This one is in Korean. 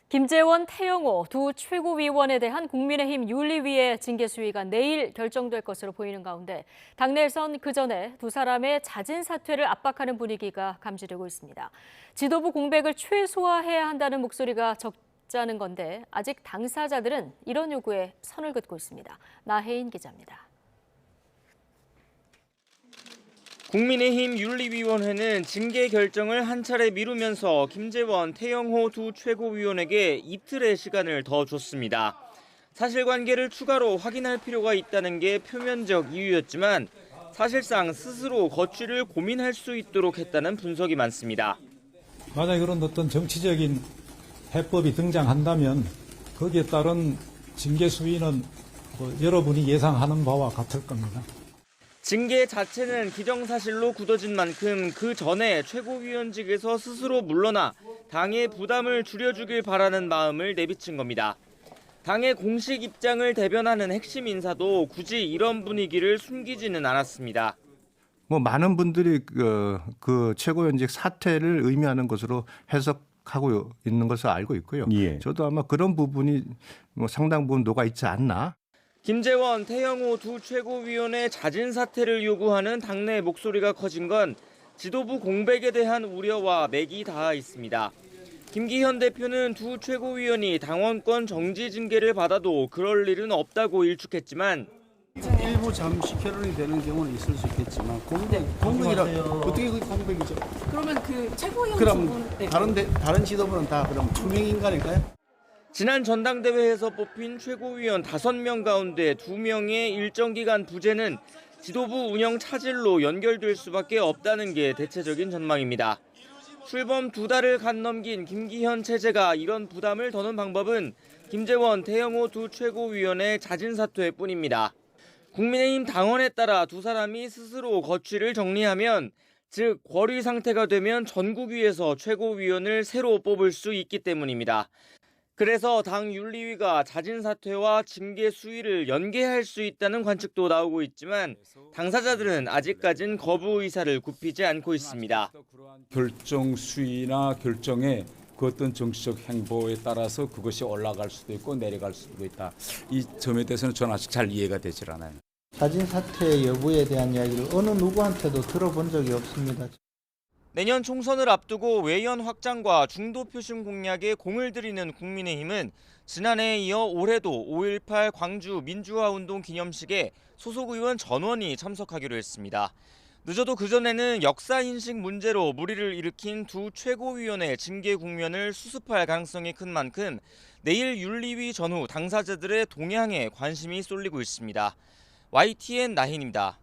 김재원, 태영호 두 최고위원에 대한 국민의힘 윤리위의 징계 수위가 내일 결정될 것으로 보이는 가운데 당내에선 그 전에 두 사람의 자진 사퇴를 압박하는 분위기가 감지되고 있습니다. 지도부 공백을 최소화해야 한다는 목소리가 적잖은 건데 아직 당사자들은 이런 요구에 선을 긋고 있습니다. 나혜인 기자입니다. 국민의힘 윤리위원회는 징계 결정을 한 차례 미루면서 김재원, 태영호 두 최고위원에게 이틀의 시간을 더 줬습니다. 사실관계를 추가로 확인할 필요가 있다는 게 표면적 이유였지만 사실상 스스로 거취를 고민할 수 있도록 했다는 분석이 많습니다. 만약 그런 어떤 정치적인 해법이 등장한다면 거기에 따른 징계 수위는 여러분이 예상하는 바와 같을 겁니다. 징계 자체는 기정사실로 굳어진 만큼 그 전에 최고위원직에서 스스로 물러나 당의 부담을 줄여주길 바라는 마음을 내비친 겁니다. 당의 공식 입장을 대변하는 핵심 인사도 굳이 이런 분위기를 숨기지는 않았습니다. 많은 분들이 그 최고위원직 사퇴를 의미하는 것으로 해석하고 있는 것을 알고 있고요. 예. 저도 아마 그런 부분이 상당 부분 녹아 있지 않나. 김재원, 태영호 두 최고위원의 자진 사퇴를 요구하는 당내 목소리가 커진 건 지도부 공백에 대한 우려와 맥이 닿아 있습니다. 김기현 대표는 두 최고위원이 당원권 정지 징계를 받아도 그럴 일은 없다고 일축했지만 일부 잠시 결혼이 되는 경우는 있을 수 있겠지만 공백이라 어떻게 그게 공백이죠? 그러면 그 최고위원 그럼 부분, 다른 지도부는 다 그럼 투명 인간일까요? 지난 전당대회에서 뽑힌 최고위원 5명 가운데 2명의 일정 기간 부재는 지도부 운영 차질로 연결될 수밖에 없다는 게 대체적인 전망입니다. 출범 2달을 간 넘긴 김기현 체제가 이런 부담을 더는 방법은 김재원, 태영호 두 최고위원의 자진 사퇴뿐입니다. 국민의힘 당원에 따라 두 사람이 스스로 거취를 정리하면 즉 권리 상태가 되면 전국위에서 최고위원을 새로 뽑을 수 있기 때문입니다. 그래서 당 윤리위가 자진 사퇴와 징계 수위를 연계할 수 있다는 관측도 나오고 있지만 당사자들은 아직까진 거부 의사를 굽히지 않고 있습니다. 결정 수위나 결정의 그 어떤 정치적 행보에 따라서 그것이 올라갈 수도 있고 내려갈 수도 있다. 이 점에 대해서는 저는 아직 잘 이해가 되질 않아요. 자진 사퇴 여부에 대한 이야기를 어느 누구한테도 들어본 적이 없습니다. 내년 총선을 앞두고 외연 확장과 중도 표심 공략에 공을 들이는 국민의힘은 지난해에 이어 올해도 5.18 광주 민주화운동 기념식에 소속 의원 전원이 참석하기로 했습니다. 늦어도 그전에는 역사인식 문제로 물의를 일으킨 두 최고위원의 징계 국면을 수습할 가능성이 큰 만큼 내일 윤리위 전후 당사자들의 동향에 관심이 쏠리고 있습니다. YTN 나힌입니다.